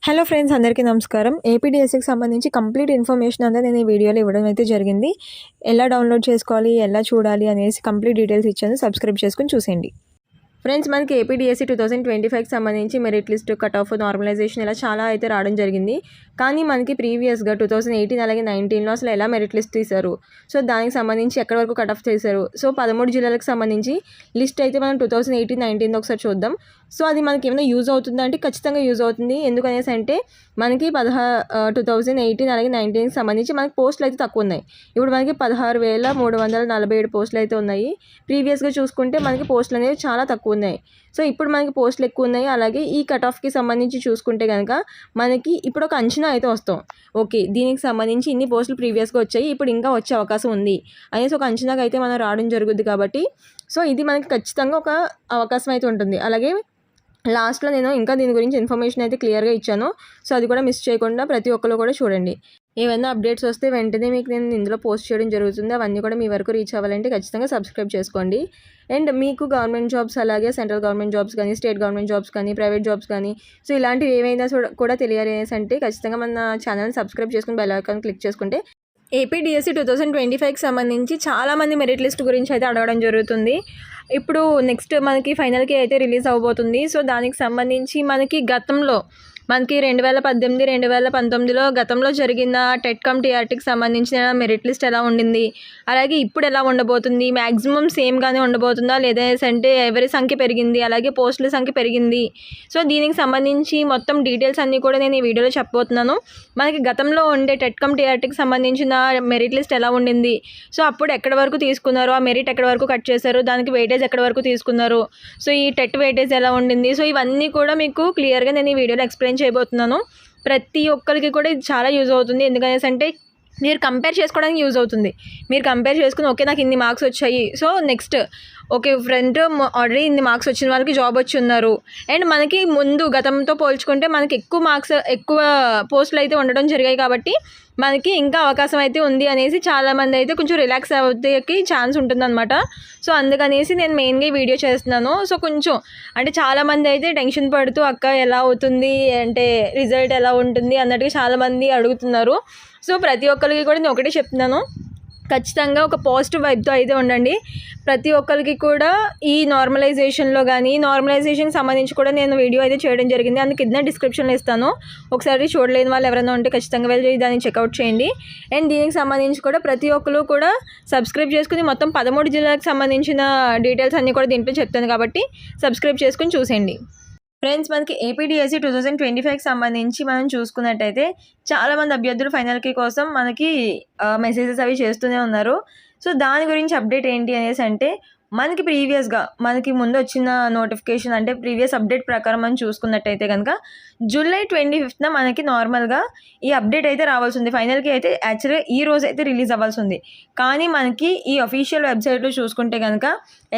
Hello friends, అందరికీ నమస్కారం. ఏపీడీఎస్సీకి సంబంధించి కంప్లీట్ ఇన్ఫర్మేషన్ అంతా నేను ఈ వీడియోలో ఇవ్వడం అయితే జరిగింది. ఎలా డౌన్లోడ్ చేసుకోవాలి, ఎలా చూడాలి అనేసి కంప్లీట్ డీటెయిల్స్ ఇచ్చాను. సబ్స్క్రైబ్ చేసుకుని చూసేయండి. ఫ్రెండ్స్, మనకి ఏపీడీఎస్సీ 2025కి సంబంధించి merit list, cut off, normalization ఇలా చాలా అయితే రావడం జరిగింది. కానీ మనకి ప్రీవియస్గా 2018 అలాగే 19లో అసలు ఎలా మెరిట్ లిస్ట్ తీశారు, సో దానికి సంబంధించి ఎక్కడి వరకు కట్ ఆఫ్ చేశారు, సో 13 జిల్లాలకు సంబంధించి లిస్ట్ అయితే మనం 2018-19 ఒకసారి చూద్దాం. సో అది మనకి ఏమైనా యూజ్ అవుతుందా అంటే ఖచ్చితంగా యూజ్ అవుతుంది. ఎందుకనేసి అంటే మనకి 2018 అలాగే 19కి సంబంధించి మనకి పోస్టులు అయితే తక్కువ ఉన్నాయి. ఇప్పుడు మనకి 16,347 పోస్టులు అయితే ఉన్నాయి. ప్రీవియస్గా చూసుకుంటే మనకి పోస్టులు అనేవి చాలా తక్కువ ఉన్నాయి. సో ఇప్పుడు మనకి పోస్టులు ఎక్కువ ఉన్నాయి. అలాగే ఈ కట్ ఆఫ్కి సంబంధించి చూసుకుంటే కనుక మనకి ఇప్పుడు ఒక అంచనా అయితే వస్తాం. ఓకే, దీనికి సంబంధించి ఇన్ని పోస్టులు ప్రీవియస్గా వచ్చాయి, ఇప్పుడు ఇంకా వచ్చే అవకాశం ఉంది అనేసి ఒక అంచనాకి అయితే మనం రావడం జరుగుద్ది. కాబట్టి సో ఇది మనకి ఖచ్చితంగా ఒక అవకాశం అయితే ఉంటుంది. అలాగే లాస్ట్లో నేను ఇంకా దీని గురించి ఇన్ఫర్మేషన్ అయితే క్లియర్గా ఇచ్చాను. సో అది కూడా మిస్ చేయకుండా ప్రతి ఒక్కరు కూడా చూడండి. ఏమైనా అప్డేట్స్ వస్తే వెంటనే మీకు నేను ఇందులో పోస్ట్ చేయడం జరుగుతుంది. అవన్నీ కూడా మీ వరకు రీచ్ అవ్వాలంటే ఖచ్చితంగా సబ్స్క్రైబ్ చేసుకోండి. అండ్ మీకు గవర్నమెంట్ జాబ్స్, అలాగే సెంట్రల్ గవర్నమెంట్ జాబ్స్ కానీ, స్టేట్ గవర్నమెంట్ జాబ్స్ కానీ, ప్రైవేట్ జాబ్స్ కానీ, సో ఇలాంటివి ఏమైనా కూడా తెలియాలనేసి అంటే ఖచ్చితంగా మన ఛానల్ని సబ్స్క్రైబ్ చేసుకుని బెల్ ఐకాన్ క్లిక్ చేసుకుంటే ఏపీడీఎస్సీ 2025కి సంబంధించి చాలామంది మెరిట్ లిస్ట్ గురించి అయితే అడగడం జరుగుతుంది. ఇప్పుడు నెక్స్ట్ మనకి ఫైనల్కి అయితే రిలీజ్ అవ్వబోతుంది. సో దానికి సంబంధించి మనకి గతంలో 2018, 2019లో గతంలో జరిగిన టెట్కమ్ టీఆర్టీకి సంబంధించిన మెరిట్ లిస్ట్ ఎలా ఉండింది, అలాగే ఇప్పుడు ఎలా ఉండబోతుంది, మ్యాక్సిమం సేమ్గానే ఉండబోతుందా లేదా అంటే ఎవరి సంఖ్య పెరిగింది, అలాగే పోస్టుల సంఖ్య పెరిగింది, సో దీనికి సంబంధించి మొత్తం డీటెయిల్స్ అన్నీ కూడా నేను ఈ వీడియోలో చెప్పబోతున్నాను. మనకి గతంలో ఉండే టెట్కమ్ టీఆర్టీకి సంబంధించిన మెరిట్ లిస్ట్ ఎలా ఉండింది, సో అప్పుడు ఎక్కడి వరకు తీసుకున్నారు, ఆ మెరిట్ ఎక్కడి వరకు కట్ చేశారు, దానికి వెయిటేజ్ ఎక్కడి వరకు తీసుకున్నారు, సో ఈ టెట్ వెయిటేజ్ ఎలా ఉండింది, సో ఇవన్నీ కూడా మీకు క్లియర్గా నేను ఈ వీడియోలో ఎక్స్ప్లెయిన్ చేయబోతున్నాను. ప్రతి ఒక్కరికి కూడా ఇది చాలా యూజ్ అవుతుంది. ఎందుకనేసి అంటే మీరు కంపేర్ చేసుకోవడానికి యూజ్ అవుతుంది. మీరు కంపేర్ చేసుకుని ఓకే నాకు ఇన్ని మార్క్స్ వచ్చాయి, so next okay friend already ఇన్ని మార్క్స్ వచ్చిన వాళ్ళకి జాబ్ వచ్చి ఉన్నారు, అండ్ మనకి ముందు గతంతో పోల్చుకుంటే మనకి ఎక్కువ పోస్టులు అయితే ఉండడం జరిగాయి. కాబట్టి మనకి ఇంకా అవకాశం అయితే ఉంది అనేసి చాలామంది అయితే కొంచెం రిలాక్స్ అవుతాకి ఛాన్స్ ఉంటుందన్నమాట. సో అందుకనేసి నేను మెయిన్గా ఈ వీడియో చేస్తున్నాను. సో కొంచెం అంటే చాలామంది అయితే టెన్షన్ పడుతూ అక్క ఎలా అవుతుంది అంటే రిజల్ట్ ఎలా ఉంటుంది అన్నట్టుగా చాలామంది అడుగుతున్నారు. సో ప్రతి ఒక్కరికి కూడా నేను ఒకటే చెప్తున్నాను, ఖచ్చితంగా ఒక పాజిటివ్ వైబ్తో అయితే ఉండండి. ప్రతి ఒక్కరికి కూడా ఈ నార్మలైజేషన్లో కానీ, నార్మలైజేషన్కి సంబంధించి కూడా నేను వీడియో అయితే చేయడం జరిగింది. అందుకు కింద డిస్క్రిప్షన్లో ఇస్తాను. ఒకసారి చూడలేని వాళ్ళు ఎవరైనా ఉంటే ఖచ్చితంగా వెళ్ళి దాన్ని చెక్అవుట్ చేయండి. అండ్ దీనికి సంబంధించి కూడా ప్రతి ఒక్కరు కూడా సబ్స్క్రైబ్ చేసుకుని మొత్తం 13 జిల్లాలకు సంబంధించిన డీటెయిల్స్ అన్నీ కూడా దీంట్లో చెప్తాను. కాబట్టి సబ్స్క్రైబ్ చేసుకుని చూసేయండి. ఫ్రెండ్స్, మనకి ఏపీడీఎస్సీ 2025కి సంబంధించి మనం చూసుకున్నట్టయితే చాలామంది అభ్యర్థులు ఫైనల్కి కోసం మనకి మెసేజెస్ అవి చేస్తూనే ఉన్నారు. సో దాని గురించి అప్డేట్ ఏంటి అనేసి అంటే మనకి ప్రీవియస్గా మనకి ముందు వచ్చిన నోటిఫికేషన్ అంటే ప్రీవియస్ అప్డేట్ ప్రకారం మనం చూసుకున్నట్టయితే కనుక జూలై 25న మనకి నార్మల్గా ఈ అప్డేట్ అయితే రావాల్సి ఉంది. ఫైనల్కి అయితే యాక్చువల్గా ఈ రోజు అయితే రిలీజ్ అవ్వాల్సి ఉంది. కానీ మనకి ఈ అఫీషియల్ వెబ్సైట్లో చూసుకుంటే కనుక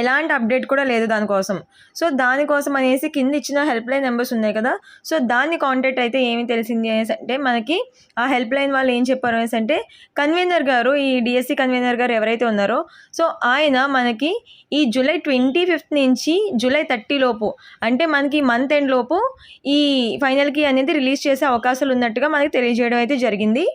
ఎలాంటి అప్డేట్ కూడా లేదు దానికోసం. సో దానికోసం అనేసి కింద ఇచ్చిన హెల్ప్ లైన్ నెంబర్స్ ఉన్నాయి కదా, సో దాన్ని కాంటాక్ట్ అయితే ఏమి తెలిసింది అనేసి అంటే మనకి ఆ హెల్ప్ లైన్ వాళ్ళు ఏం చెప్పారు అనేసి అంటే కన్వీనర్ గారు, ఈ డిఎస్సి కన్వీనర్ గారు ఎవరైతే ఉన్నారో సో ఆయన మనకి ఈ జూలై 25 నుంచి జూలై 30 లోపు అంటే మనకి మంత్ ఎండ్ లోపు ఈ ఫైనల్కి అనేది రిలీజ్ చేసే అవకాశాలు ఉన్నట్టుగా మనకి తెలియజేయడం అయితే జరిగింది.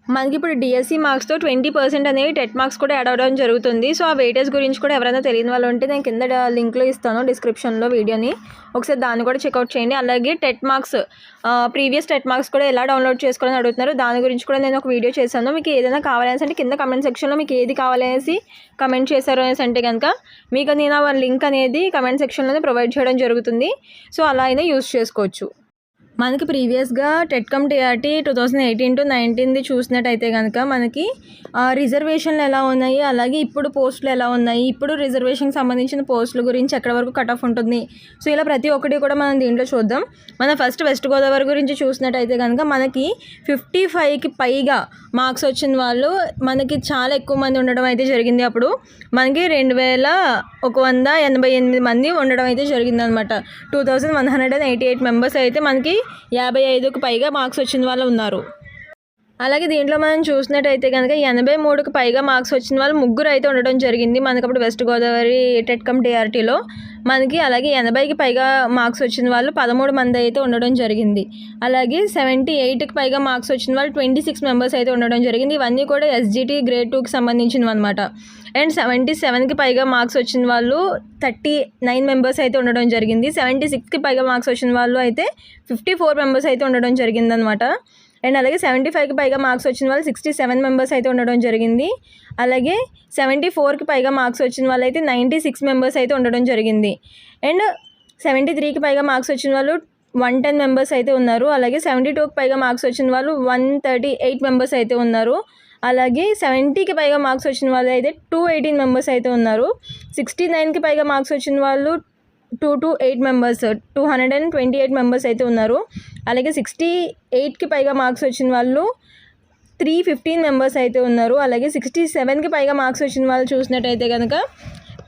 మనకి ఇప్పుడు డిఎస్సి మార్క్స్తో 20% అనేవి టెట్ మార్క్స్ కూడా యాడ్ అవ్వడం జరుగుతుంది. సో ఆ వెయిటేజ్ గురించి కూడా ఎవరైనా తెలియని వాళ్ళు ఉంటే నేను కింద లింక్లో ఇస్తాను డిస్క్రిప్షన్లో వీడియోని, ఒకసారి దాన్ని కూడా చెక్అవుట్ చేయండి. అలాగే TET marks previous TET marks కూడా ఎలా డౌన్లోడ్ చేసుకోవాలని అడుగుతున్నారు, దాని గురించి కూడా నేను ఒక వీడియో చేశాను. మీకు ఏదైనా కావాలనేసి అంటే కింద కమెంట్ సెక్షన్లో మీకు ఏది కావాలనేసి కమెంట్ చేశారు అనేసి అంటే కనుక మీకు నేను ఆ లింక్ అనేది కమెంట్ సెక్షన్లోనే ప్రొవైడ్ చేయడం జరుగుతుంది. సో అలా అయినా యూస్ చేసుకోవచ్చు. మనకి ప్రీవియస్గా టెట్కమ్ టీఆర్టీ 2018-19 చూసినట్టయితే కనుక మనకి రిజర్వేషన్లు ఎలా ఉన్నాయి, అలాగే ఇప్పుడు పోస్టులు ఎలా ఉన్నాయి, ఇప్పుడు రిజర్వేషన్కి సంబంధించిన పోస్టుల గురించి ఎక్కడి వరకు కట్ ఆఫ్ ఉంటుంది, సో ఇలా ప్రతి ఒక్కటి కూడా మనం దీంట్లో చూద్దాం. మన ఫస్ట్ వెస్ట్ గోదావరి గురించి చూసినట్టయితే కనుక మనకి 55కి పైగా మార్క్స్ వచ్చిన వాళ్ళు మనకి చాలా ఎక్కువ మంది ఉండడం అయితే జరిగింది. అప్పుడు మనకి 2188 మంది ఉండడం అయితే జరిగిందనమాట. 2188 మెంబర్స్ అయితే మనకి 55కు పైగా మార్క్స్ వచ్చిన వాళ్ళు ఉన్నారు. అలాగే దీంట్లో మనం చూసినట్టయితే కనుక 83కి పైగా మార్క్స్ వచ్చిన వాళ్ళు ముగ్గురు అయితే ఉండడం జరిగింది మనకి అప్పుడు వెస్ట్ గోదావరి టెట్కమ్ టీఆర్టీలో మనకి. అలాగే 80కి పైగా మార్క్స్ వచ్చిన వాళ్ళు 13 మంది అయితే ఉండడం జరిగింది. అలాగే 78కి పైగా మార్క్స్ వచ్చిన వాళ్ళు 26 మెంబర్స్ అయితే ఉండడం జరిగింది. ఇవన్నీ కూడా ఎస్జిటి గ్రేడ్ 2కి సంబంధించినవి అనమాట. అండ్ 77కి పైగా మార్క్స్ వచ్చిన వాళ్ళు 39 మెంబర్స్ అయితే ఉండడం జరిగింది. 76కి పైగా మార్క్స్ వచ్చిన వాళ్ళు అయితే 54 మెంబర్స్ అయితే ఉండడం జరిగింది అనమాట. అండ్ అలాగే 75కి పైగా మార్క్స్ వచ్చిన వాళ్ళు 67 మెంబర్స్ అయితే ఉండడం జరిగింది. అలాగే 74కి పైగా మార్క్స్ వచ్చిన వాళ్ళు అయితే 96 మెంబర్స్ అయితే ఉండడం జరిగింది. అండ్ 73కి పైగా మార్క్స్ వచ్చిన వాళ్ళు 110 మెంబర్స్ అయితే ఉన్నారు. అలాగే 72కి పైగా మార్క్స్ వచ్చిన వాళ్ళు 138 మెంబర్స్ అయితే ఉన్నారు. అలాగే 70కి పైగా మార్క్స్ వచ్చిన వాళ్ళు అయితే 218 మెంబర్స్ అయితే ఉన్నారు. 69కి పైగా మార్క్స్ వచ్చిన వాళ్ళు 228 మెంబర్స్ 228 మెంబర్స్ అయితే ఉన్నారు. అలాగే 68కి పైగా మార్క్స్ వచ్చిన వాళ్ళు 315 మెంబర్స్ అయితే ఉన్నారు. అలాగే 67కి పైగా మార్క్స్ వచ్చిన వాళ్ళు చూసినట్టయితే కనుక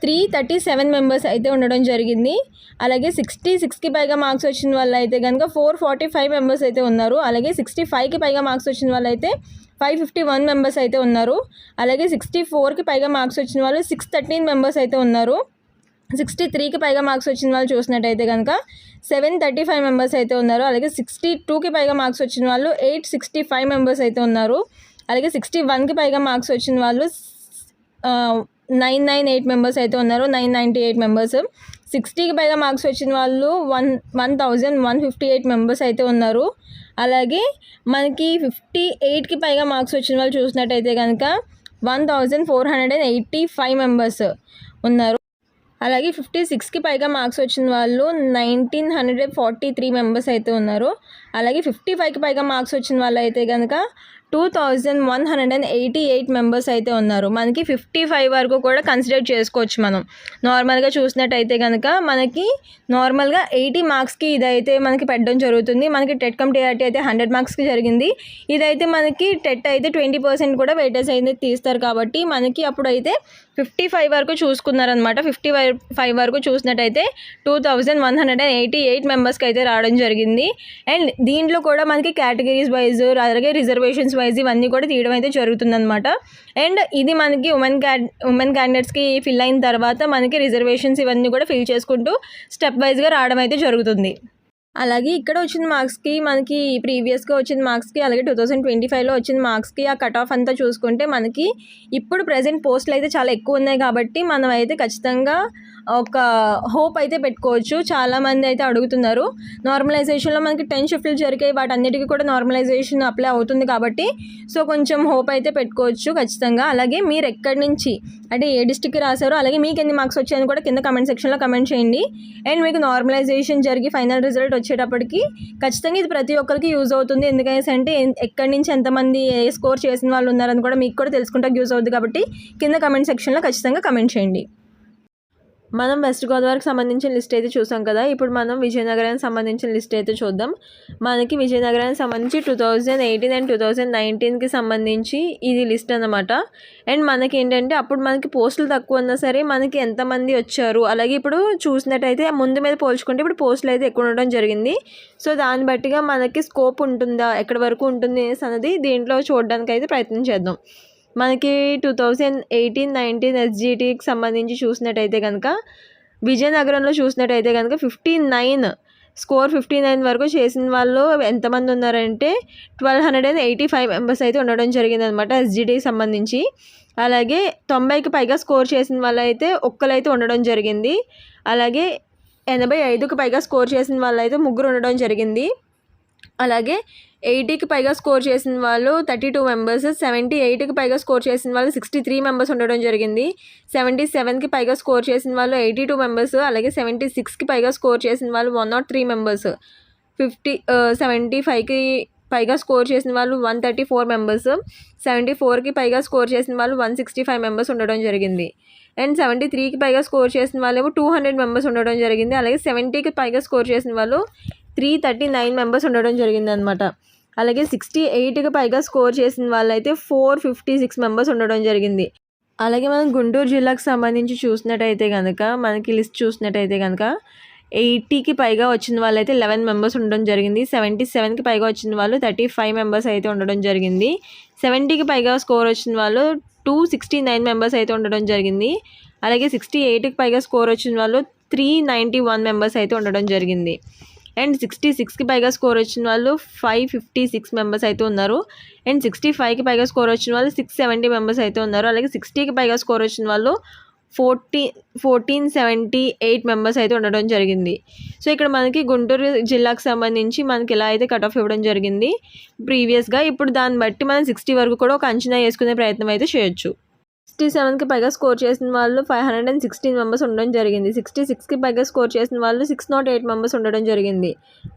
337 మెంబర్స్ అయితే ఉండడం జరిగింది. అలాగే 66కి పైగా మార్క్స్ వచ్చిన వాళ్ళు అయితే కనుక 445 మెంబర్స్ అయితే ఉన్నారు. అలాగే 65కి పైగా మార్క్స్ వచ్చిన వాళ్ళు అయితే 551 మెంబర్స్ అయితే ఉన్నారు. అలాగే 64కి పైగా మార్క్స్ వచ్చిన వాళ్ళు 613 మెంబర్స్ అయితే ఉన్నారు. 63కి పైగా మార్క్స్ వచ్చిన వాళ్ళు చూసినట్టయితే కనుక 735 మెంబర్స్ అయితే ఉన్నారు. అలాగే 62కి పైగా మార్క్స్ వచ్చిన వాళ్ళు 865 మెంబర్స్ అయితే ఉన్నారు. అలాగే 61కి పైగా మార్క్స్ వచ్చిన వాళ్ళు 998 మెంబర్స్ అయితే ఉన్నారు. 998 మెంబర్స్. 60కి పైగా మార్క్స్ వచ్చిన వాళ్ళు 1158 మెంబర్స్ అయితే ఉన్నారు. అలాగే మనకి 58కి పైగా మార్క్స్ వచ్చిన వాళ్ళు చూసినట్టయితే కనుక 1485 మెంబర్స్ ఉన్నారు. అలాగే 56కి పైగా మార్క్స్ వచ్చిన వాళ్ళు 1943 మెంబర్స్ అయితే ఉన్నారు. అలాగే 55కి పైగా మార్క్స్ వచ్చిన వాళ్ళు అయితే కనుక 2188 మెంబర్స్ అయితే ఉన్నారు. మనకి 55 వరకు కూడా కన్సిడర్ చేసుకోవచ్చు. మనం నార్మల్గా చూసినట్టయితే కనుక మనకి నార్మల్గా 80 మార్క్స్కి ఇదైతే మనకి పెట్టడం జరుగుతుంది. మనకి టెట్కమ్ టీఆర్టీ అయితే 100 మార్క్స్కి జరిగింది. ఇదైతే మనకి టెట్ అయితే 20% కూడా వెయిటేజ్ అయితే తీస్తారు కాబట్టి మనకి అప్పుడైతే 55 వరకు చూసుకున్నారనమాట. 55 వరకు చూసినట్టయితే 2188 మెంబర్స్కి అయితే రావడం జరిగింది. అండ్ దీంట్లో కూడా మనకి కేటగిరీస్ వైజ్ అలాగే రిజర్వేషన్స్ వైజ్ ఇవన్నీ కూడా తీయడం అయితే జరుగుతుందన్నమాట. అండ్ ఇది మనకి ఉమెన్ క్యాండిడేట్స్కి ఫిల్ అయిన తర్వాత మనకి రిజర్వేషన్స్ ఇవన్నీ కూడా ఫిల్ చేసుకుంటూ స్టెప్ వైజ్గా రావడం అయితే జరుగుతుంది. అలాగే ఇక్కడ వచ్చిన మార్క్స్కి మనకి ప్రీవియస్గా వచ్చిన మార్క్స్కి అలాగే 2025లో వచ్చిన మార్క్స్కి ఆ కట్ ఆఫ్ అంతా చూసుకుంటే మనకి ఇప్పుడు ప్రజెంట్ పోస్టులు అయితే చాలా ఎక్కువ ఉన్నాయి కాబట్టి మనం అయితే ఖచ్చితంగా ఒక హోప్ అయితే పెట్టుకోవచ్చు. చాలామంది అయితే అడుగుతున్నారు. నార్మలైజేషన్లో మనకి 10 షిఫ్ట్లు జరిగాయి, వాటన్నిటికీ కూడా నార్మలైజేషన్ అప్లై అవుతుంది కాబట్టి సో కొంచెం హోప్ అయితే పెట్టుకోవచ్చు ఖచ్చితంగా. అలాగే మీరు ఎక్కడి నుంచి అంటే ఏ డిస్ట్రిక్ట్కి రాశారో అలాగే మీకు ఎన్ని మార్క్స్ వచ్చాయని కూడా కింద కమెంట్ సెక్షన్లో కమెంట్ చేయండి. అండ్ మీకు నార్మలైజేషన్ జరిగి ఫైనల్ రిజల్ట్ వచ్చేటప్పటికి ఖచ్చితంగా ఇది ప్రతి ఒక్కరికి యూజ్ అవుతుంది. ఎందుకంటే అంటే ఎక్కడి నుంచి ఎంతమంది ఏ స్కోర్ చేసిన వాళ్ళు ఉన్నారని కూడా మీకు కూడా తెలుసుకుంటే యూజ్ అవుతుంది కాబట్టి కింద కమెంట్ సెక్షన్లో ఖచ్చితంగా కమెంట్ చేయండి. మనం వెస్ట్ గోదావరికి సంబంధించిన లిస్ట్ అయితే చూసాం కదా. ఇప్పుడు మనం విజయనగరానికి సంబంధించిన లిస్ట్ అయితే చూద్దాం. మనకి విజయనగరానికి సంబంధించి 2018 అండ్ 2019కి సంబంధించి ఇది లిస్ట్ అన్నమాట. అండ్ మనకి ఏంటంటే అప్పుడు మనకి పోస్టులు తక్కువ ఉన్నా సరే మనకి ఎంతమంది వచ్చారు అలాగే ఇప్పుడు చూసినట్టయితే ముందు మీద పోల్చుకుంటే ఇప్పుడు పోస్టులు అయితే ఎక్కువ ఉండడం జరిగింది. సో దాన్ని బట్టిగా మనకి స్కోప్ ఉంటుందా ఎక్కడి వరకు ఉంటుంది అనేది దీంట్లో చూడడానికి అయితే ప్రయత్నం చేద్దాం. మనకి 2018-19 ఎస్జిటికి సంబంధించి చూసినట్టయితే కనుక విజయనగరంలో చూసినట్టయితే కనుక 59 వరకు చేసిన వాళ్ళు ఎంతమంది ఉన్నారంటే 1285 మెంబర్స్ అయితే ఉండడం జరిగింది అనమాట ఎస్జిటికి సంబంధించి. అలాగే 90కి పైగా స్కోర్ చేసిన వాళ్ళు అయితే ఒక్కరైతే ఉండడం జరిగింది. అలాగే 85కి పైగా స్కోర్ చేసిన వాళ్ళు అయితే ముగ్గురు ఉండడం జరిగింది. అలాగే 80కి పైగా స్కోర్ చేసిన వాళ్ళు 32 మెంబర్స్, 78కి పైగా స్కోర్ చేసిన వాళ్ళు 63 మెంబర్స్ ఉండడం జరిగింది. 77కి పైగా స్కోర్ చేసిన వాళ్ళు 82 మెంబర్స్, అలాగే 76కి పైగా స్కోర్ చేసిన వాళ్ళు 103 మెంబర్స్, 75కి పైగా స్కోర్ చేసిన వాళ్ళు 134 మెంబర్స్, 74కి పైగా స్కోర్ చేసిన వాళ్ళు 165 మెంబర్స్ ఉండడం జరిగింది. అండ్ 73కి పైగా స్కోర్ చేసిన వాళ్ళేమో 200 మెంబర్స్ ఉండడం జరిగింది. అలాగే 70కి పైగా స్కోర్ చేసిన వాళ్ళు 339 మెంబర్స్ ఉండడం జరిగింది అనమాట. అలాగే 68కి పైగా స్కోర్ చేసిన వాళ్ళైతే 456 మెంబర్స్ ఉండడం జరిగింది. అలాగే మనం గుంటూరు జిల్లాకు సంబంధించి చూసినట్టయితే కనుక మనకి లిస్ట్ చూసినట్టయితే కనుక 80కి పైగా వచ్చిన వాళ్ళైతే 11 మెంబర్స్ ఉండడం జరిగింది. 77కి పైగా వచ్చిన వాళ్ళు 35 మెంబర్స్ అయితే ఉండడం జరిగింది. 70కి పైగా స్కోర్ వచ్చిన వాళ్ళు 269 మెంబర్స్ అయితే ఉండడం జరిగింది. అలాగే 68కి పైగా స్కోర్ వచ్చిన వాళ్ళు 391 మెంబర్స్ అయితే ఉండడం జరిగింది. అండ్ 66కి పైగా స్కోర్ వచ్చిన వాళ్ళు 556 మెంబర్స్ అయితే ఉన్నారు. అండ్ 65కి పైగా స్కోర్ వచ్చిన వాళ్ళు 670 మెంబర్స్ అయితే ఉన్నారు. అలాగే 60కి పైగా స్కోర్ వచ్చిన వాళ్ళు 1478 మెంబర్స్ అయితే ఉండడం జరిగింది. సో ఇక్కడ మనకి గుంటూరు జిల్లాకు సంబంధించి మనకి ఇలా అయితే కట్ ఆఫ్ ఇవ్వడం జరిగింది ప్రీవియస్గా. ఇప్పుడు దాన్ని బట్టి మనం 60 వరకు కూడా ఒక అంచనా వేసుకునే ప్రయత్నం అయితే చేయొచ్చు. 67కి పైగా స్కోర్ చేసిన వాళ్ళు 516 మెంబర్స్ ఉండడం జరిగింది. 66కి పైగా స్కోర్ చేసిన వాళ్ళు 608 మెంబర్స్ ఉండడం జరిగింది.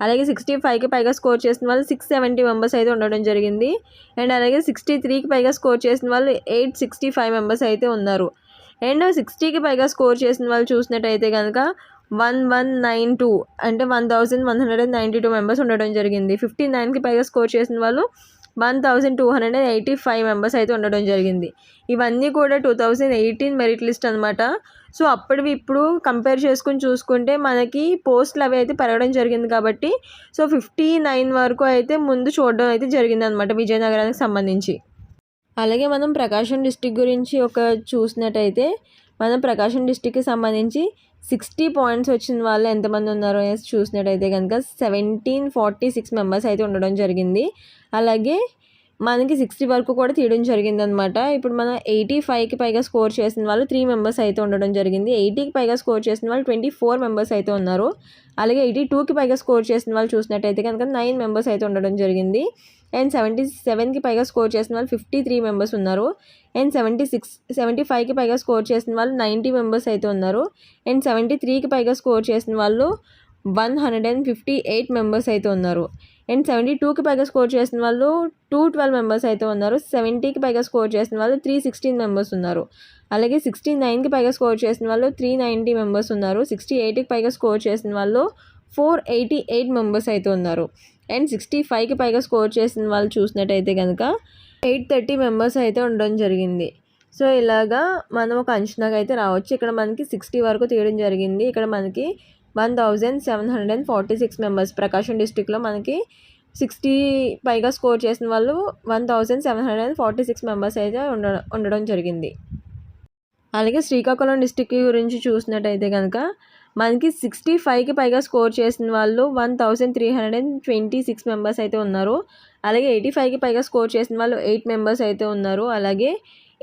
అలాగే 65కి పైగా స్కోర్ చేసిన వాళ్ళు 670 మెంబర్స్ అయితే ఉండడం జరిగింది. అండ్ అలాగే 63కి పైగా స్కోర్ చేసిన వాళ్ళు 865 మెంబర్స్ అయితే ఉన్నారు. అండ్ 60కి పైగా స్కోర్ చేసిన వాళ్ళు చూసినట్టయితే కనుక 1192 అంటే 1192 మెంబర్స్ ఉండడం జరిగింది. 59కి పైగా స్కోర్ చేసిన వాళ్ళు 1285 మెంబర్స్ అయితే ఉండడం జరిగింది. ఇవన్నీ కూడా 2018 మెరిట్ లిస్ట్ అనమాట. సో అప్పటివి ఇప్పుడు కంపేర్ చేసుకుని చూసుకుంటే మనకి పోస్టులు అవి అయితే పెరగడం జరిగింది కాబట్టి సో 59 వరకు అయితే ముందు చూడడం అయితే జరిగింది అనమాట విజయనగరానికి సంబంధించి. అలాగే మనం ప్రకాశం డిస్టిక్ గురించి ఒక చూసినట్టయితే మనం ప్రకాశం డిస్టిక్కి సంబంధించి 60 పాయింట్స్ వచ్చిన వాళ్ళు ఎంతమంది ఉన్నారో అనేసి చూసినట్టయితే కనుక 1746 మెంబర్స్ అయితే ఉండడం జరిగింది. అలాగే మనకి 60 వరకు కూడా తీయడం జరిగిందనమాట. ఇప్పుడు మనం 85కి పైగా స్కోర్ చేసిన వాళ్ళు 3 మెంబర్స్ అయితే ఉండడం జరిగింది. 80కి పైగా స్కోర్ చేసిన వాళ్ళు 24 మెంబర్స్ అయితే ఉన్నారు. అలాగే 82కి పైగా స్కోర్ చేసిన వాళ్ళు చూసినట్టయితే కనుక 9 మెంబర్స్ అయితే ఉండడం జరిగింది. అండ్ 77కి పైగా స్కోర్ చేసిన వాళ్ళు 53 మెంబర్స్ ఉన్నారు. అండ్ 75కి పైగా స్కోర్ చేసిన వాళ్ళు 90 మెంబర్స్ అయితే ఉన్నారు. అండ్ 73కి పైగా స్కోర్ చేసిన వాళ్ళు 158 మెంబర్స్ అయితే ఉన్నారు. అండ్ 72కి పైగా స్కోర్ చేసిన వాళ్ళు 212 మెంబర్స్ అయితే ఉన్నారు. 70కి పైగా స్కోర్ చేసిన వాళ్ళు 316 మెంబర్స్ ఉన్నారు. అలాగే 69కి పైగా స్కోర్ చేసిన వాళ్ళు 390 మెంబర్స్ ఉన్నారు. 68కి పైగా స్కోర్ చేసిన వాళ్ళు 488 మెంబర్స్ అయితే ఉన్నారు. అండ్ 65కి పైగా స్కోర్ చేసిన వాళ్ళు చూసినట్టయితే కనుక 830 మెంబర్స్ అయితే ఉండడం జరిగింది. సో ఇలాగా మనం ఒక అంచనాగా అయితే రావచ్చు. ఇక్కడ మనకి 60 వరకు తీయడం జరిగింది. ఇక్కడ మనకి 1746 మెంబర్స్ ప్రకాశం డిస్టిక్లో మనకి 60 పైగా స్కోర్ చేసిన వాళ్ళు 1746 మెంబర్స్ అయితే ఉండడం జరిగింది. అలాగే శ్రీకాకుళం డిస్టిక్ గురించి చూసినట్టయితే కనుక మనకి 65కి పైగా స్కోర్ చేసిన వాళ్ళు 1326 మెంబర్స్ అయితే ఉన్నారు. అలాగే 85కి పైగా స్కోర్ చేసిన వాళ్ళు 8 మెంబర్స్ అయితే ఉన్నారు. అలాగే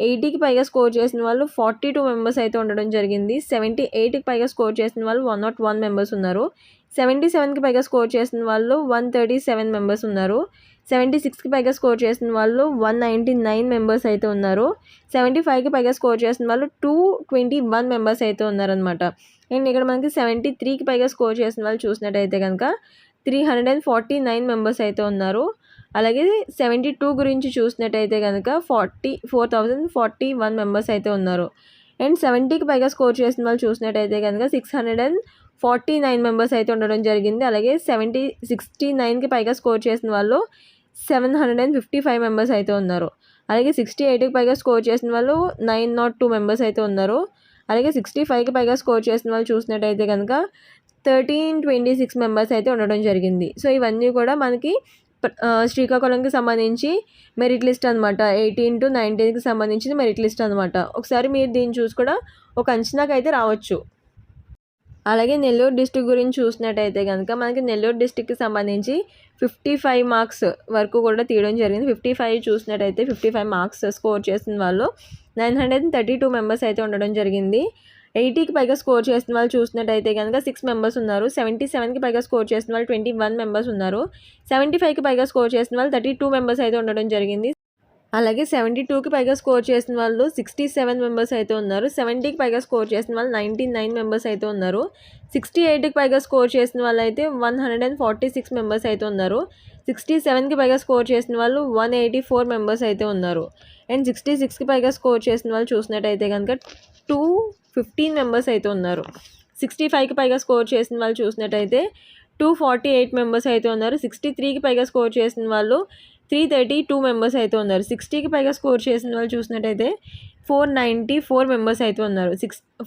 80కి పైగా స్కోర్ చేసిన వాళ్ళు 42 మెంబర్స్ అయితే ఉండడం జరిగింది. 78కి పైగా స్కోర్ చేసిన వాళ్ళు 101 మెంబర్స్ ఉన్నారు. 77కి పైగా స్కోర్ చేసిన వాళ్ళు 137 మెంబర్స్ ఉన్నారు. 76కి పైగా స్కోర్ చేసిన వాళ్ళు 199 మెంబర్స్ అయితే ఉన్నారు. 75కి పైగా స్కోర్ చేసిన వాళ్ళు 221 మెంబర్స్ అయితే ఉన్నారనమాట. అండ్ ఇక్కడ మనకి 73కి పైగా స్కోర్ చేసిన వాళ్ళు చూసినట్టయితే కనుక 349 మెంబర్స్ అయితే ఉన్నారు. అలాగే 72 గురించి చూసినట్టయితే కనుక 4041 మెంబర్స్ అయితే ఉన్నారు. అండ్ 70కి పైగా స్కోర్ చేసిన వాళ్ళు చూసినట్టయితే కనుక 649 మెంబర్స్ అయితే ఉండడం జరిగింది. అలాగే 69కి పైగా స్కోర్ చేసిన వాళ్ళు 755 మెంబర్స్ అయితే ఉన్నారు. అలాగే 68కి పైగా స్కోర్ చేసిన వాళ్ళు 902 మెంబర్స్ అయితే ఉన్నారు. అలాగే 65కి పైగా స్కోర్ చేసిన వాళ్ళు చూసినట్టయితే కనుక 1326 మెంబర్స్ అయితే ఉండడం జరిగింది. సో ఇవన్నీ కూడా మనకి శ్రీకాకుళంకి సంబంధించి మెరిట్ లిస్ట్ అనమాట. 18 to 19కి సంబంధించిన మెరిట్ లిస్ట్ అనమాట. ఒకసారి మీరు దీన్ని చూసి కూడా ఒక అంచనాకి అయితే రావచ్చు. అలాగే నెల్లూరు డిస్టిక్ గురించి చూసినట్టయితే కనుక మనకి నెల్లూరు డిస్టిక్కి సంబంధించి 55 మార్క్స్ వరకు కూడా తీయడం జరిగింది. 55 చూసినట్టయితే 55 మార్క్స్ స్కోర్ చేసిన వాళ్ళు 932 మెంబర్స్ అయితే ఉండడం జరిగింది. 80కి పైగా స్కోర్ చేసిన వాళ్ళు చూసినట్టయితే కనుక 6 మెంబర్స్ ఉన్నారు. 77కి పైగా స్కోర్ చేసిన వాళ్ళు 21 మెంబర్స్ ఉన్నారు. 75కి పైగా స్కోర్ చేసిన వాళ్ళు 32 మెంబర్స్ అయితే ఉండడం జరిగింది. అలాగే 72కి పైగా స్కోర్ చేసిన వాళ్ళు 67 మెంబర్స్ అయితే ఉన్నారు. 70కి పైగా స్కోర్ చేసిన వాళ్ళు 99 మెంబర్స్ అయితే ఉన్నారు. 68కి పైగా స్కోర్ చేసిన వాళ్ళు అయితే 146 మెంబర్స్ అయితే ఉన్నారు. 67కి పైగా స్కోర్ చేసిన వాళ్ళు 184 మెంబర్స్ అయితే ఉన్నారు. అండ్ 66కి పైగా స్కోర్ చేసిన వాళ్ళు చూసినట్టయితే కనుక 215 మెంబర్స్ అయితే ఉన్నారు. 65కి పైగా స్కోర్ చేసిన వాళ్ళు చూసినట్టయితే 248 మెంబర్స్ అయితే ఉన్నారు. 63కి పైగా స్కోర్ చేసిన వాళ్ళు 332 మెంబర్స్ అయితే ఉన్నారు. 60కి పైగా స్కోర్ చేసిన వాళ్ళు చూసినట్టయితే 494 మెంబర్స్ అయితే ఉన్నారు.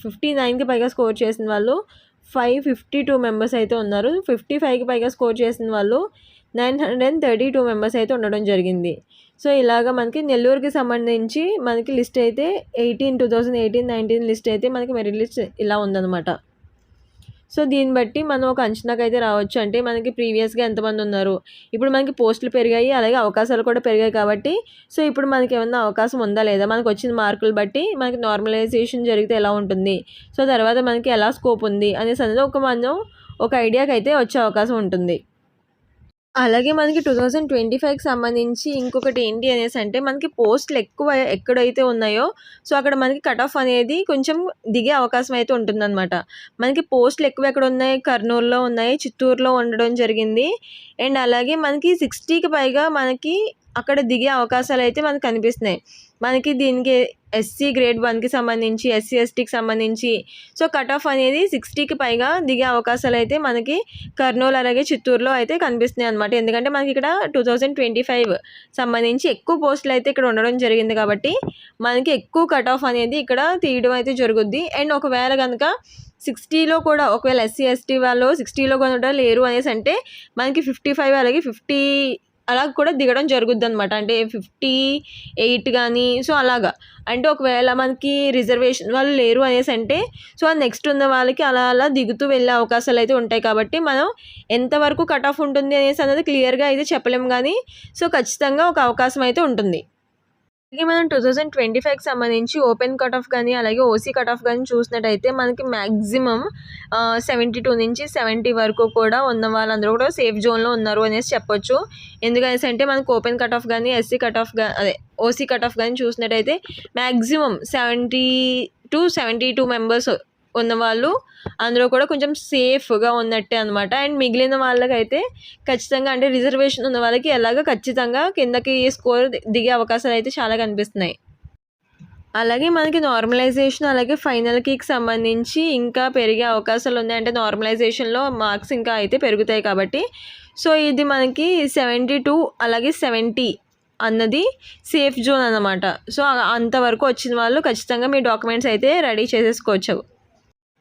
59కి పైగా స్కోర్ చేసిన వాళ్ళు 552 మెంబర్స్ అయితే ఉన్నారు. 55కి పైగా స్కోర్ చేసిన వాళ్ళు 932 మెంబర్స్ అయితే ఉండడం జరిగింది. సో ఇలాగ మనకి నెల్లూరుకి సంబంధించి మనకి లిస్ట్ అయితే 2018-19 లిస్ట్ అయితే మనకి మెరిట్ లిస్ట్ ఇలా ఉందన్నమాట. సో దీన్ని బట్టి మనం ఒక అంచనాకైతే రావచ్చు. అంటే మనకి ప్రీవియస్గా ఎంతమంది ఉన్నారు, ఇప్పుడు మనకి పోస్టులు పెరిగాయి, అలాగే అవకాశాలు కూడా పెరిగాయి కాబట్టి సో ఇప్పుడు మనకి ఏమన్నా అవకాశం ఉందా లేదా, మనకు వచ్చిన మార్కులు బట్టి మనకి నార్మలైజేషన్ జరిగితే ఎలా ఉంటుంది, సో తర్వాత మనకి ఎలా స్కోప్ ఉంది అనేసి అనేది మనం ఒక ఐడియాకి అయితే వచ్చే అవకాశం ఉంటుంది. అలాగే మనకి 2025కి సంబంధించి ఇంకొకటి ఏంటి అనేసి అంటే మనకి పోస్టులు ఎక్కువ ఎక్కడైతే ఉన్నాయో సో అక్కడ మనకి కట్ ఆఫ్ అనేది కొంచెం దిగే అవకాశం అయితే ఉంటుందన్నమాట. మనకి పోస్టులు ఎక్కువ ఎక్కడ ఉన్నాయి, కర్నూలులో ఉన్నాయి, చిత్తూరులో ఉండడం జరిగింది. అండ్ అలాగే మనకి 60కి పైగా మనకి అక్కడ దిగే అవకాశాలు అయితే మనకు కనిపిస్తున్నాయి. మనకి దీనికి ఎస్సీ గ్రేడ్ 1కి సంబంధించి, ఎస్సీ ఎస్టీకి సంబంధించి సో కట్ ఆఫ్ అనేది 60కి పైగా దిగే అవకాశాలు అయితే మనకి కర్నూలు అలాగే చిత్తూరులో అయితే కనిపిస్తున్నాయి అనమాట. ఎందుకంటే మనకి ఇక్కడ 2025 సంబంధించి ఎక్కువ పోస్టులు అయితే ఇక్కడ ఉండడం జరిగింది కాబట్టి మనకి ఎక్కువ కట్ ఆఫ్ అనేది ఇక్కడ తీయడం అయితే జరుగుద్ది. అండ్ ఒకవేళ కనుక 60లో కూడా ఒకవేళ ఎస్సీ ఎస్టీ వాళ్ళు 60లో కూడా లేరు అనేసి అంటే మనకి 55 అలాగే 50 అలా కూడా దిగడం జరుగుద్ది అనమాట. అంటే 58 కానీ సో అలాగా. అంటే ఒకవేళ మనకి రిజర్వేషన్ వాళ్ళు లేరు అనేసి అంటే సో నెక్స్ట్ ఉన్న వాళ్ళకి అలా అలా దిగుతూ వెళ్ళే అవకాశాలు అయితే ఉంటాయి. కాబట్టి మనం ఎంతవరకు కట్ ఆఫ్ ఉంటుంది అనేసి అనేది క్లియర్గా అయితే చెప్పలేము, కానీ సో ఖచ్చితంగా ఒక అవకాశం అయితే ఉంటుంది. అలాగే మనం 2025కి సంబంధించి ఓపెన్ కట్ ఆఫ్ కానీ అలాగే ఓసీ కట్ ఆఫ్ కానీ చూసినట్టయితే మనకి మ్యాక్సిమం 72 నుంచి 70 వరకు కూడా ఉన్న వాళ్ళందరూ కూడా సేఫ్ జోన్లో ఉన్నారు అనేసి చెప్పొచ్చు. ఎందుకనేసి అంటే మనకి ఓపెన్ కట్ ఆఫ్ కానీ SC cut off OC cut off కానీ చూసినట్టయితే మ్యాక్సిమం 70-72 మెంబర్స్ ఉన్నవాళ్ళు అందులో కూడా కొంచెం సేఫ్గా ఉన్నట్టే అనమాట. అండ్ మిగిలిన వాళ్ళకైతే ఖచ్చితంగా అంటే రిజర్వేషన్ ఉన్న వాళ్ళకి ఎలాగో ఖచ్చితంగా కిందకి స్కోర్ దిగే అవకాశాలు అయితే చాలా కనిపిస్తున్నాయి. అలాగే మనకి నార్మలైజేషన్ అలాగే ఫైనల్కి సంబంధించి ఇంకా పెరిగే అవకాశాలు ఉన్నాయి. అంటే నార్మలైజేషన్లో మార్క్స్ ఇంకా అయితే పెరుగుతాయి కాబట్టి సో ఇది మనకి 72 అలాగే 70 అన్నది సేఫ్ జోన్ అన్నమాట. సో అంతవరకు వచ్చిన వాళ్ళు ఖచ్చితంగా మీ డాక్యుమెంట్స్ అయితే రెడీ చేసేసుకోవచ్చు.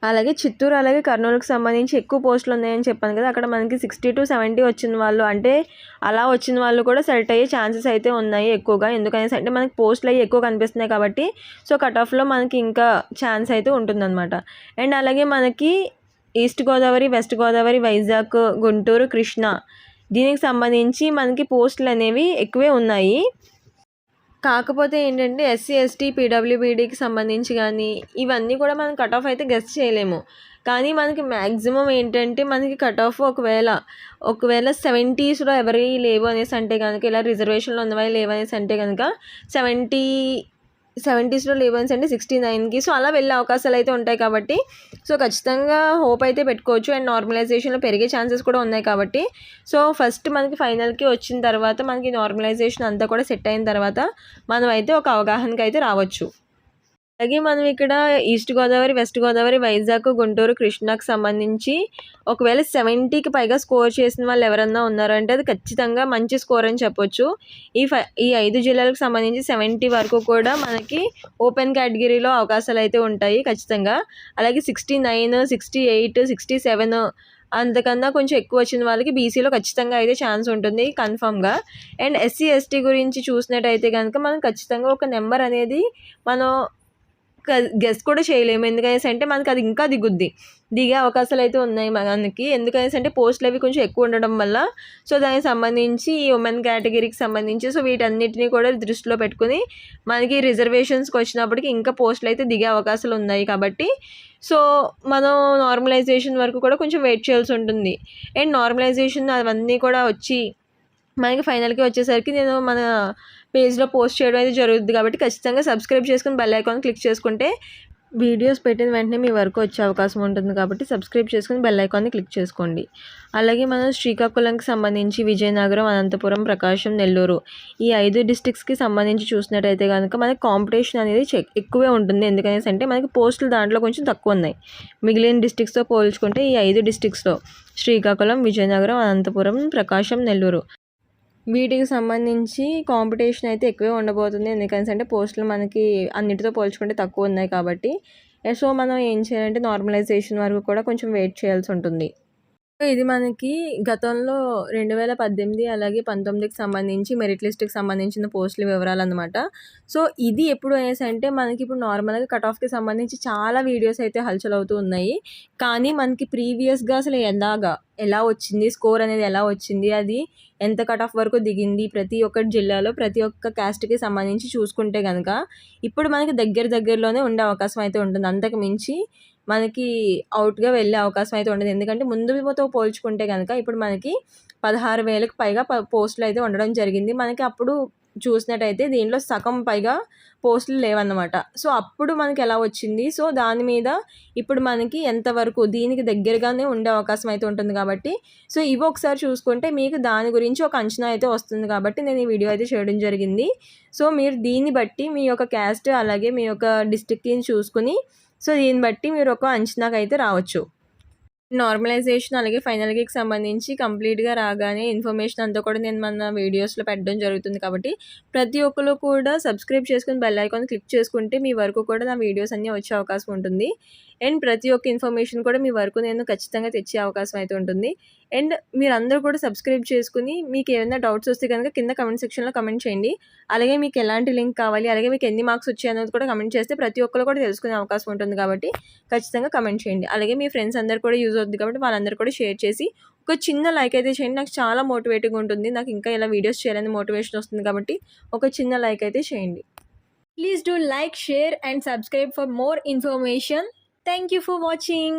అలాగే చిత్తూరు అలాగే కర్నూలుకి సంబంధించి ఎక్కువ పోస్టులు ఉన్నాయని చెప్పాను కదా, అక్కడ మనకి 60-70 వచ్చిన వాళ్ళు అంటే అలా వచ్చిన వాళ్ళు కూడా సెలెక్ట్ అయ్యే ఛాన్సెస్ అయితే ఉన్నాయి ఎక్కువగా. ఎందుకనేసి అంటే మనకి పోస్టులు అవి ఎక్కువ కనిపిస్తున్నాయి కాబట్టి సో కట్ ఆఫ్లో మనకి ఇంకా ఛాన్స్ అయితే ఉంటుందన్నమాట. అండ్ అలాగే మనకి ఈస్ట్ గోదావరి, వెస్ట్ గోదావరి, వైజాగ్, గుంటూరు, కృష్ణా దీనికి సంబంధించి మనకి పోస్టులు అనేవి ఎక్కువే ఉన్నాయి. కాకపోతే ఏంటంటే ఎస్సీ ఎస్టీ పీడబ్ల్యూబీడీకి సంబంధించి కానీ ఇవన్నీ కూడా మనం కట్ ఆఫ్ అయితే గెస్ చేయలేము. కానీ మనకి మ్యాక్సిమం ఏంటంటే మనకి కట్ ఆఫ్ ఒకవేళ 70స్లో ఎవరి లేవు అనేసి అంటే కనుక, ఇలా రిజర్వేషన్లో ఉన్నవి లేవు అనేసి అంటే కనుక 70స్లో లేవు అనేసి అంటే 69కి సో అలా వెళ్ళే అవకాశాలు అయితే ఉంటాయి. కాబట్టి సో ఖచ్చితంగా హోప్ అయితే పెట్టుకోవచ్చు. అండ్ నార్మలైజేషన్లో పెరిగే ఛాన్సెస్ కూడా ఉన్నాయి కాబట్టి సో ఫస్ట్ మనకి ఫైనల్కి వచ్చిన తర్వాత మనకి నార్మలైజేషన్ అంతా కూడా సెట్ అయిన తర్వాత మనం అయితే ఒక అవగాహనకి అయితే రావచ్చు. అలాగే మనం ఇక్కడ ఈస్ట్ గోదావరి, వెస్ట్ గోదావరి, వైజాగ్, గుంటూరు, కృష్ణాకి సంబంధించి ఒకవేళ 70కి పైగా స్కోర్ చేసిన వాళ్ళు ఎవరన్నా ఉన్నారంటే అది ఖచ్చితంగా మంచి స్కోర్ అని చెప్పొచ్చు. ఈ 5 జిల్లాలకు సంబంధించి 70 వరకు కూడా మనకి ఓపెన్ కేటగిరీలో అవకాశాలు అయితే ఉంటాయి ఖచ్చితంగా. అలాగే 69, 68, 67 అంతకన్నా కొంచెం ఎక్కువ వచ్చిన వాళ్ళకి బీసీలో ఖచ్చితంగా అయితే ఛాన్స్ ఉంటుంది కన్ఫామ్గా. అండ్ ఎస్సీ ఎస్టీ గురించి చూసినట్టయితే కనుక మనం ఖచ్చితంగా ఒక నెంబర్ అనేది మనం గెస్ కూడా చేయలేము. ఎందుకనేసి అంటే మనకి అది ఇంకా దిగే అవకాశాలు అయితే ఉన్నాయి మనకి. ఎందుకనేసి అంటే పోస్టులు అవి కొంచెం ఎక్కువ ఉండడం వల్ల సో దానికి సంబంధించి ఈ ఉమెన్ కేటగిరీకి సంబంధించి సో వీటన్నిటిని కూడా దృష్టిలో పెట్టుకుని మనకి రిజర్వేషన్స్కి వచ్చినప్పటికి ఇంకా పోస్టులు అయితే దిగే అవకాశాలు ఉన్నాయి. కాబట్టి సో మనం నార్మలైజేషన్ వరకు కూడా కొంచెం వెయిట్ చేయాల్సి ఉంటుంది. అండ్ నార్మలైజేషన్ అవన్నీ కూడా వచ్చి మనకి ఫైనల్కి వచ్చేసరికి నేను మన పేజ్లో పోస్ట్ చేయడం అయితే జరుగుతుంది. కాబట్టి ఖచ్చితంగా సబ్స్క్రైబ్ చేసుకుని బెల్ ఐకాన్ క్లిక్ చేసుకుంటే వీడియోస్ పెట్టిన వెంటనే మీ వరకు వచ్చే అవకాశం ఉంటుంది. కాబట్టి సబ్స్క్రైబ్ చేసుకుని బెల్ ఐకాన్ని క్లిక్ చేసుకోండి. అలాగే మనం శ్రీకాకుళంకి సంబంధించి విజయనగరం, అనంతపురం, ప్రకాశం, నెల్లూరు ఈ 5 డిస్ట్రిక్ట్స్కి సంబంధించి చూసినట్టయితే కనుక మనకి కాంపిటీషన్ అనేది ఎక్కువే ఉంటుంది. ఎందుకనేసి అంటే మనకి పోస్టులు దాంట్లో కొంచెం తక్కువ ఉన్నాయి. మిగిలిన డిస్ట్రిక్ట్స్తో పోల్చుకుంటే ఈ 5 డిస్ట్రిక్ట్స్లో శ్రీకాకుళం, విజయనగరం, అనంతపురం, ప్రకాశం, నెల్లూరు వీటికి సంబంధించి కాంపిటీషన్ అయితే ఎక్కువే ఉండబోతుంది. ఎందుకని అంటే పోస్టులు మనకి అన్నిటితో పోల్చుకుంటే తక్కువ ఉన్నాయి. కాబట్టి సో మనం ఏం చేయాలంటే నార్మలైజేషన్ వరకు కూడా కొంచెం వెయిట్ చేయాల్సి ఉంటుంది. ఇది మనకి గతంలో 2018 అలాగే 19కి సంబంధించి మెరిట్ లిస్ట్‌కి సంబంధించిన పోస్టుల వివరాలనమాట. సో, ఇది ఎప్పుడు అనేసంటే మనకిప్పుడు నార్మల్‌గా కట్ ఆఫ్‌కి సంబంధించి చాలా వీడియోస్ అయితే హల్చలవుతూ ఉన్నాయి. కానీ మనకి ప్రీవియస్‌గా అసలు ఎలా వచ్చింది, స్కోర్ అనేది ఎలా వచ్చింది, అది ఎంత కట్ ఆఫ్ వరకు దిగింది, ప్రతి ఒక్క జిల్లాలో ప్రతి ఒక్క క్యాస్ట్‌కి సంబంధించి చూసుకుంటే గనక ఇప్పుడు మనకి దగ్గరలోనే ఉండే అవకాశం అయితే ఉంటుంది. అంతకు మించి మనకి అవుట్‌గా వెళ్ళే అవకాశం అయితే ఉండదు. ఎందుకంటే ముందుతో పోల్చుకుంటే గనక ఇప్పుడు మనకి 16,000కి పైగా పోస్టులయితే ఉండడం జరిగింది. మనకి అప్పుడు చూసినట్టయితే దీంట్లో సగం పైగా పోస్టులు లేవన్నమాట. సో, అప్పుడు మనకెలా వచ్చింది, సో, దాని మీద ఇప్పుడు మనకి ఎంతవరకు దీనికి దగ్గరగానే ఉండే అవకాశం అయితే ఉంటుంది కాబట్టి, సో, ఇవి ఒకసారి చూసుకుంటే మీకు దాని గురించి ఒక అంచనా అయితే వస్తుంది కాబట్టి నేను ఈ వీడియో అయితే చేయడం జరిగింది. సో, మీరు దీన్ని బట్టి మీ యొక్క క్యాస్ట్ అలాగే మీ యొక్క డిస్ట్రిక్ట్‌ని చూసుకొని, సో, దీన్ని బట్టి మీరు ఒక అంచనాకైతే రావచ్చు. నార్మలైజేషన్ అలాగే ఫైనల్‌కి సంబంధించి కంప్లీట్‌గా రాగానే ఇన్ఫర్మేషన్ అంతా కూడా నేను మన వీడియోస్‌లో పెట్టడం జరుగుతుంది కాబట్టి, ప్రతి ఒక్కళ్ళు కూడా సబ్స్క్రైబ్ చేసుకొని బెల్ ఐకాన్ క్లిక్ చేసుకుంటే మీ వరకు కూడా నా వీడియోస్ అన్నీ వచ్చే అవకాశం ఉంటుంది. అండ్ ప్రతి ఒక్క ఇన్ఫర్మేషన్ కూడా మీ వరకు నేను ఖచ్చితంగా తెచ్చే అవకాశం అయితే ఉంటుంది. అండ్ మీరందరూ కూడా సబ్స్క్రైబ్ చేసుకొని మీకు ఏమైనా డౌట్స్ వస్తే కనుక కింద కమెంట్ సెక్షన్‌లో కమెంట్ చేయండి. అలాగే మీకు ఎలాంటి లింక్ కావాలి, అలాగే మీకు ఎన్ని మార్క్స్ వచ్చాయన్నది కూడా కమెంట్ చేస్తే ప్రతి ఒక్కళ్ళు కూడా తెలుసుకునే అవకాశం ఉంటుంది కాబట్టి ఖచ్చితంగా కమెంట్ చేయండి. అలాగే మీ ఫ్రెండ్స్ అందరూ కూడా యూజ్ అవుద్ది కాబట్టి వాళ్ళందరూ కూడా షేర్ చేసి ఒక చిన్న లైక్ అయితే చేయండి. నాకు చాలా మోటివేటింగ్‌గా ఉంటుంది. నాకు ఇంకా ఇలా వీడియోస్ చేయాలని మోటివేషన్ వస్తుంది కాబట్టి ఒక చిన్న లైక్ అయితే చేయండి. Please do like, share and subscribe for more information. Thank you for watching.